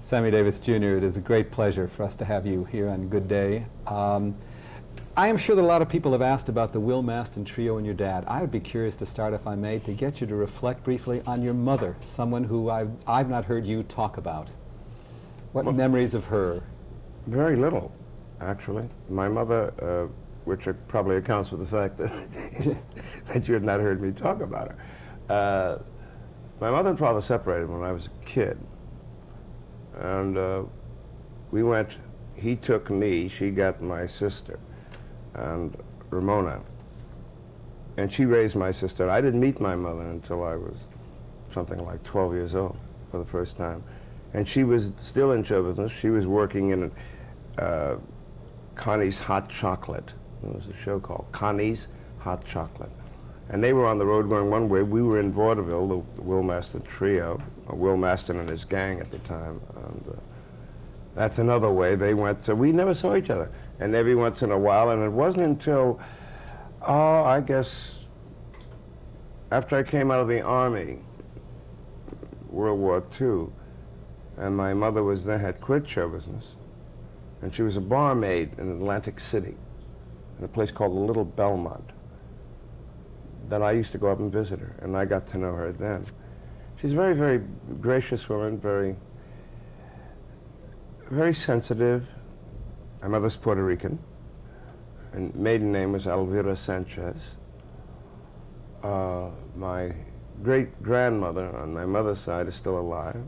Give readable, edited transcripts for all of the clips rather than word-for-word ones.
Sammy Davis Jr., it is a great pleasure for us to have you here on Good Day. I am sure that a lot of people have asked about the Will Maston Trio and your dad. I would be curious to start, if I may, to get you to reflect briefly on your mother, someone who I've not heard you talk about. What memories of her? Very little, actually. My mother, which probably accounts for the fact that, that you had not heard me talk about her. My mother and father separated when I was a kid. And we went, he took me, she got my sister, and Ramona. And she raised my sister. I didn't meet my mother until I was something like 12 years old for the first time. And she was still in show business. She was working in Connie's Hot Chocolate. There was a show called Connie's Hot Chocolate. And they were on the road going one way. We were in vaudeville, the Will Maston Trio, Will Maston and his gang at the time. And that's another way they went. So we never saw each other. And every once in a while, and it wasn't until, I guess, after I came out of the Army, World War II, and my mother had quit show business, and she was a barmaid in Atlantic City, in a place called the Little Belmont. Then I used to go up and visit her, and I got to know her then. She's a very, very gracious woman, very, very sensitive. My mother's Puerto Rican, and maiden name was Elvira Sanchez. My great-grandmother on my mother's side is still alive.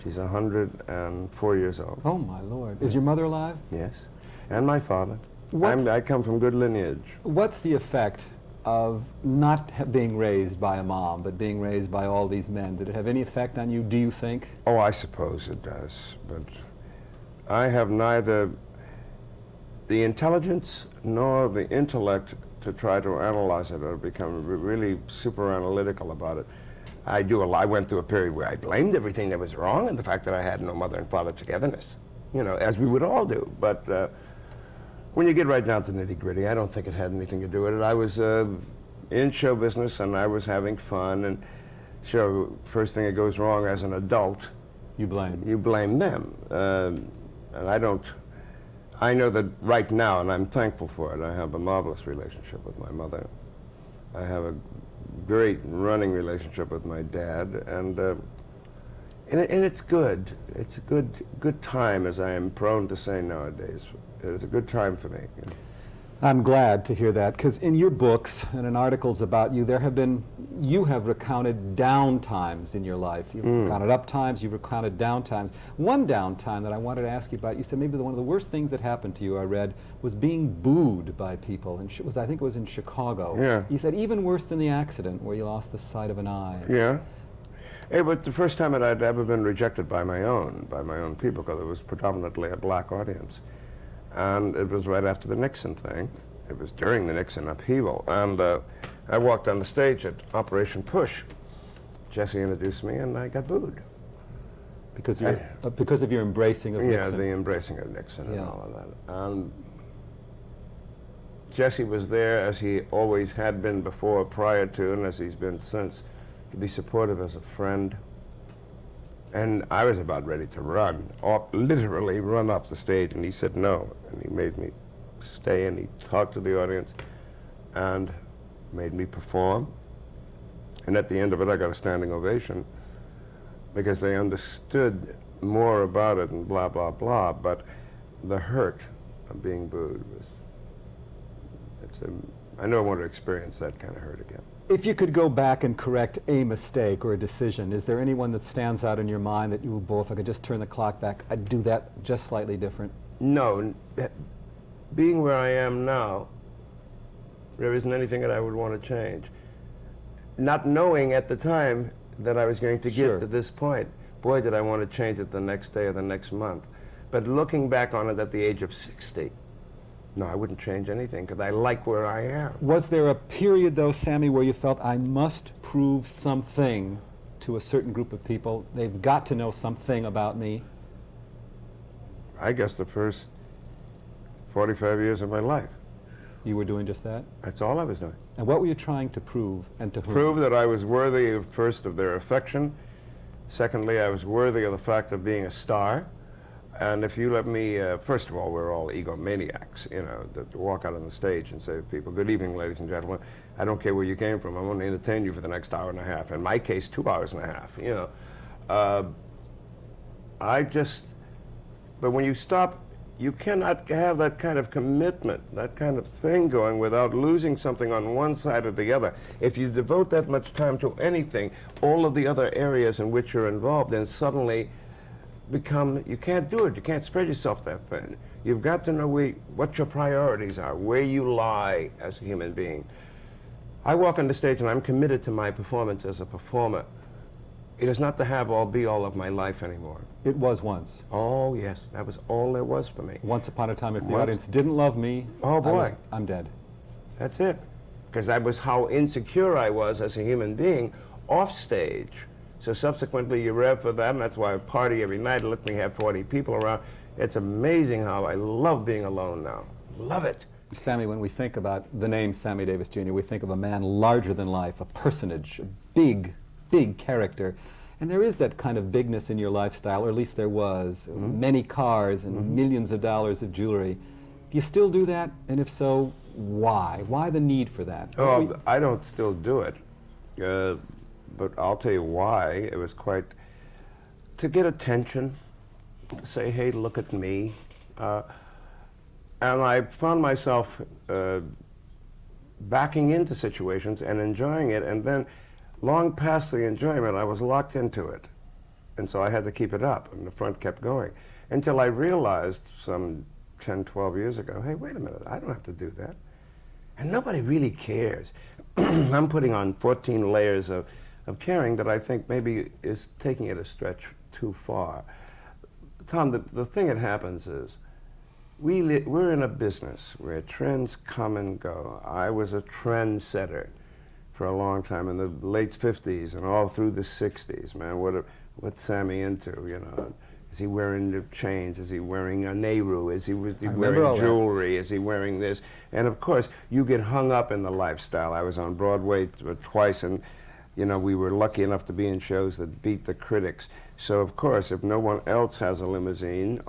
She's 104 years old. Oh, my Lord. Is your mother alive? Yes, and my father. I come from good lineage. What's the effect of not being raised by a mom, but being raised by all these men? Did it have any effect on you, do you think? Oh, I suppose it does, but I have neither the intelligence nor the intellect to try to analyze it or become really super analytical about it. I went through a period where I blamed everything that was wrong and the fact that I had no mother and father togetherness, you know, as we would all do. But when you get right down to nitty-gritty, I don't think it had anything to do with it. I was in show business and I was having fun, and sure, first thing that goes wrong as an adult, you blame them. And I know that right now, and I'm thankful for it, I have a marvelous relationship with my mother. I have a great running relationship with my dad, and it's good. It's a good time, as I am prone to say nowadays. It's a good time for me. I'm glad to hear that, because in your books and in articles about you, you have recounted down times in your life. You've recounted up times, you've recounted down times. One down time that I wanted to ask you about, you said maybe one of the worst things that happened to you, I read, was being booed by people. And I think it was in Chicago. Yeah. You said even worse than the accident where you lost the sight of an eye. Yeah. It was the first time that I'd ever been rejected by my own people, because it was predominantly a black audience. And it was right after the Nixon thing. It was during the Nixon upheaval. And I walked on the stage at Operation Push. Jesse introduced me, and I got booed. Because of your embracing of Nixon. Yeah, the embracing of Nixon and Yeah. all of that. And Jesse was there, as he always had been before, prior to, and as he's been since, to be supportive as a friend. And I was about ready to run, literally run off the stage, and he said no. And he made me stay, and he talked to the audience and made me perform. And at the end of it, I got a standing ovation because they understood more about it and blah, blah, blah. But the hurt of being booed was, I never want to experience that kind of hurt again. If you could go back and correct a mistake or a decision, is there anyone that stands out in your mind that you would, both, if I could just turn the clock back, I'd do that just slightly different? No. Being where I am now, there isn't anything that I would want to change. Not knowing at the time that I was going to get to this point, boy, did I want to change it the next day or the next month. But looking back on it at the age of 60, no, I wouldn't change anything, because I like where I am. Was there a period, though, Sammy, where you felt, I must prove something to a certain group of people? They've got to know something about me. I guess the first 45 years of my life. You were doing just that? That's all I was doing. And what were you trying to prove, and to whom? Prove that I was worthy, first, of their affection, Secondly, I was worthy of the fact of being a star. And if you let me, first of all, we're all egomaniacs, you know, to walk out on the stage and say to people, good evening, ladies and gentlemen. I don't care where you came from. I'm going to entertain you for the next hour and a half. In my case, 2 hours and a half, you know. But when you stop, you cannot have that kind of commitment, that kind of thing going without losing something on one side or the other. If you devote that much time to anything, all of the other areas in which you're involved, then suddenly you can't do it. You can't spread yourself that thin. You've got to know what your priorities are, where you lie as a human being. I walk on the stage and I'm committed to my performance as a performer. It is not the have-all, be-all of my life anymore. It was once. Oh, yes, that was all there was for me. Once upon a time, if the audience didn't love me, oh boy, I'm dead. That's it. Because that was how insecure I was as a human being off stage. So subsequently, you rev for that, and that's why I party every night. Let me have 40 people around. It's amazing how I love being alone now. Love it. Sammy, when we think about the name Sammy Davis Jr., we think of a man larger than life, a personage, a big, big character. And there is that kind of bigness in your lifestyle, or at least there was. Many cars and millions of dollars of jewelry. Do you still do that? And if so, why? Why the need for that? Oh, I don't still do it. But I'll tell you why. It was quite to get attention, say, hey, look at me. And I found myself backing into situations and enjoying it, and then long past the enjoyment, I was locked into it. And so I had to keep it up, and the front kept going, until I realized some 10, 12 years ago, hey, wait a minute, I don't have to do that. And nobody really cares. I'm putting on 14 layers of caring that I think maybe is taking it a stretch too far. Tom, the thing that happens is, we're in a business where trends come and go. I was a trendsetter for a long time in the late 50s and all through the 60s, man. What's Sammy into, you know? Is he wearing the chains? Is he wearing a Nehru? Is he wearing jewelry? Is he wearing this? And of course, you get hung up in the lifestyle. I was on Broadway twice, and you know, we were lucky enough to be in shows that beat the critics. So of course, if no one else has a limousine,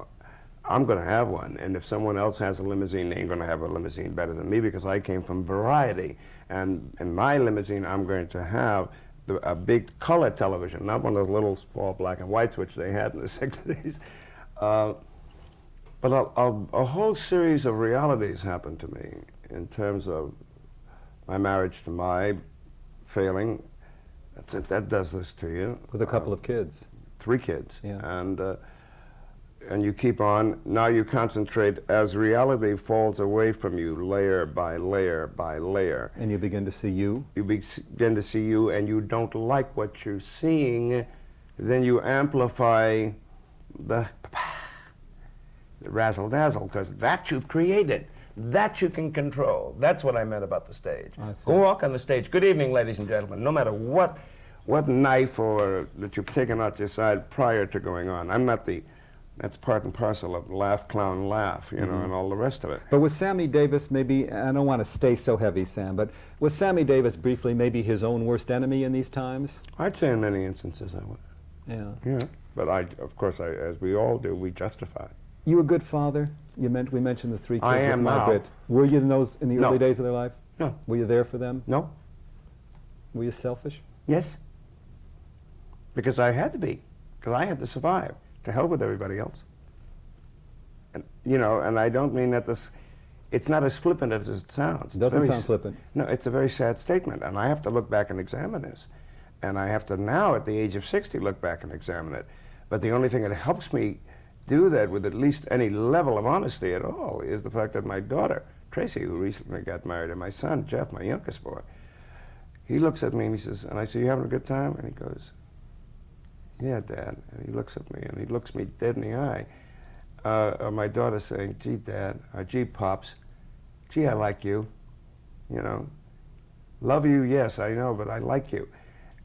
I'm going to have one. And if someone else has a limousine, they ain't going to have a limousine better than me, because I came from variety. And in my limousine, I'm going to have a big color television, not one of those little small black and whites which they had in the 60s. But a whole series of realities happened to me in terms of my marriage to my failing. That's it, that does this to you. With a couple of kids. 3 kids. Yeah. And you keep on. Now you concentrate as reality falls away from you, layer by layer by layer. And you begin to see you. You begin to see you, and you don't like what you're seeing. Then you amplify the razzle-dazzle, because that you've created. That you can control. That's what I meant about the stage. Go walk on the stage. Good evening, ladies and gentlemen. No matter what knife or that you've taken out your side prior to going on. I'm not that's part and parcel of laugh, clown, laugh, you know, and all the rest of it. But was Sammy Davis maybe, I don't want to stay so heavy, Sam, but was Sammy Davis briefly maybe his own worst enemy in these times? I'd say in many instances I would. Yeah. Yeah. But of course, as we all do, we justify. You a good father? We mentioned the 3 kids I with am May now. Britt. Were you in the No. early days of their life? No. Were you there for them? No. Were you selfish? Yes. Because I had to be. Because I had to survive. To hell with everybody else. And, you know, and I don't mean that it's not as flippant as it sounds. It doesn't sound flippant. No, it's a very sad statement, and I have to look back and examine this. And I have to now, at the age of 60, look back and examine it. But the only thing that helps me do that with at least any level of honesty at all is the fact that my daughter, Tracey, who recently got married, and my son, Jeff, my youngest boy, he looks at me and he says, and I say, you having a good time? And he goes, yeah, Dad. And he looks at me and he looks me dead in the eye. My daughter saying, gee, Dad, or gee, Pops, gee, I like you, you know. Love you, yes, I know, but I like you.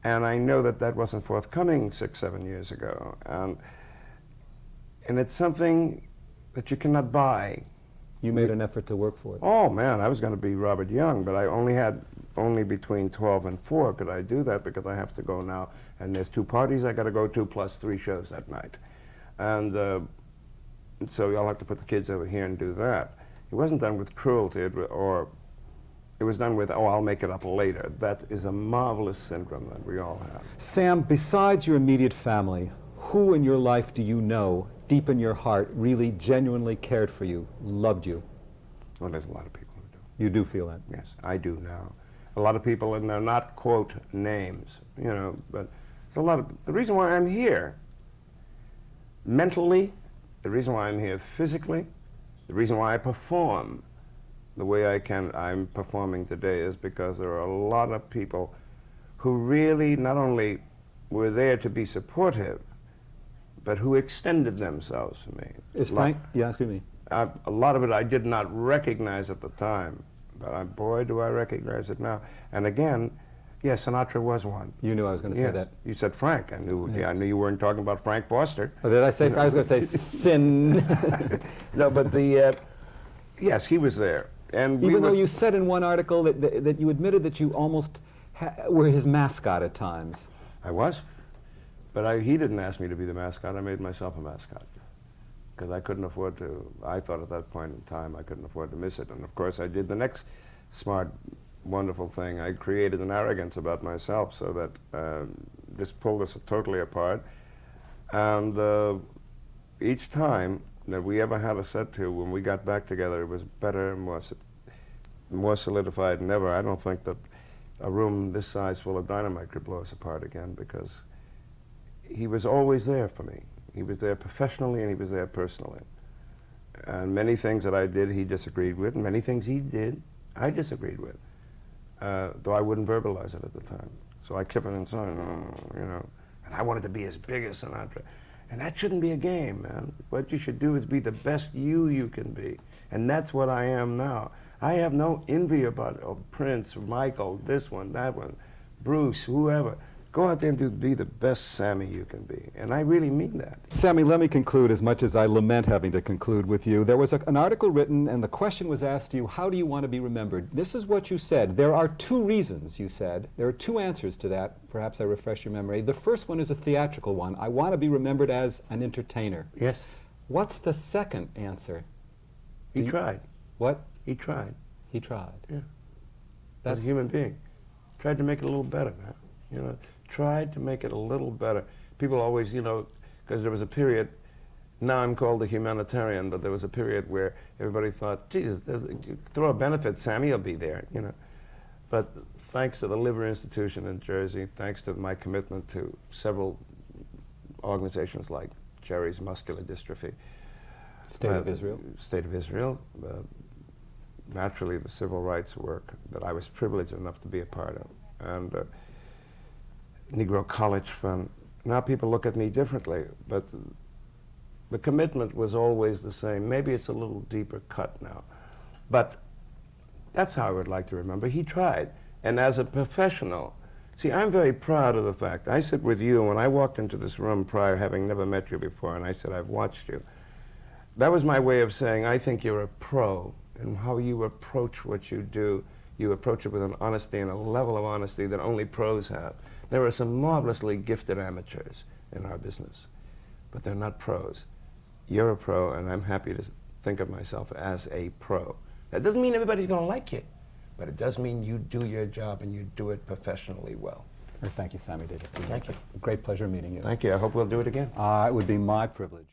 And I know that that wasn't forthcoming 6, 7 years ago. And it's something that you cannot buy. You made an effort to work for it. Oh, man, I was going to be Robert Young, but I only had only between 12 and 4 could I do that because I have to go now. And there's 2 parties I got to go to plus 3 shows that night. And so I'll have to put the kids over here and do that. It wasn't done with cruelty, or it was done with, oh, I'll make it up later. That is a marvelous syndrome that we all have. Sam, besides your immediate family, who in your life do you know, deep in your heart, really genuinely cared for you, loved you? Well, there's a lot of people who do. You do feel that? Yes, I do now. A lot of people, and they're not, quote, names, you know, but there's a lot of, the reason why I'm here, mentally, the reason why I'm here physically, the reason why I perform the way I'm performing today is because there are a lot of people who really not only were there to be supportive, but who extended themselves to me. Is Frank? Yeah, excuse me. A lot of it I did not recognize at the time, but boy, do I recognize it now. And again, yes, Sinatra was one. You knew I was going to say that. You said Frank. I knew. Yeah. I knew you weren't talking about Frank Foster. Oh, did I say? I was going to say Sin. No, but yes, he was there. And even though you said in one article that you admitted that you almost were his mascot at times. I was, but he didn't ask me to be the mascot. I made myself a mascot because I couldn't afford to. I thought at that point in time I couldn't afford to miss it. And of course I did the next smart, wonderful thing. I created an arrogance about myself so that this pulled us totally apart. And each time that we ever had a set to, when we got back together, it was better and more solidified than ever. I don't think that a room this size full of dynamite could blow us apart again because he was always there for me. He was there professionally and he was there personally. And many things that I did he disagreed with, and many things he did I disagreed with, though I wouldn't verbalize it at the time. So I kept it inside, you know, and I wanted to be as big as Sinatra. And that shouldn't be a game, man. What you should do is be the best you can be. And that's what I am now. I have no envy about Prince, Michael, this one, that one, Bruce, whoever. Go out there and be the best Sammy you can be. And I really mean that. Sammy, let me conclude, as much as I lament having to conclude with you. There was an article written, and the question was asked to you, how do you want to be remembered? This is what you said. There are 2 reasons, you said. There are 2 answers to that. Perhaps I refresh your memory. The first one is a theatrical one. I want to be remembered as an entertainer. Yes. What's the second answer? He tried. What? He tried. He tried. Yeah. That's As a human being. Tried to make it a little better, man. You know, tried to make it a little better. People always, you know, because there was a period, now I'm called a humanitarian, but there was a period where everybody thought, Jesus, throw a benefit, Sammy will be there, you know. But thanks to the Liver Institution in Jersey, thanks to my commitment to several organizations like Jerry's Muscular Dystrophy. State of Israel. State of Israel. Naturally, the civil rights work that I was privileged enough to be a part of. And Negro College Fund. Now people look at me differently, but the commitment was always the same. Maybe it's a little deeper cut now. But that's how I would like to remember. He tried. And as a professional, see, I'm very proud of the fact. I sit with you, and when I walked into this room prior, having never met you before, and I said, I've watched you, that was my way of saying, I think you're a pro in how you approach what you do. You approach it with an honesty and a level of honesty that only pros have. There are some marvelously gifted amateurs in our business, but they're not pros. You're a pro, and I'm happy to think of myself as a pro. That doesn't mean everybody's going to like you, but it does mean you do your job and you do it professionally well. Thank you, Sammy Davis Jr. Thank you. A great pleasure meeting you. Thank you. I hope we'll do it again. It would be my privilege.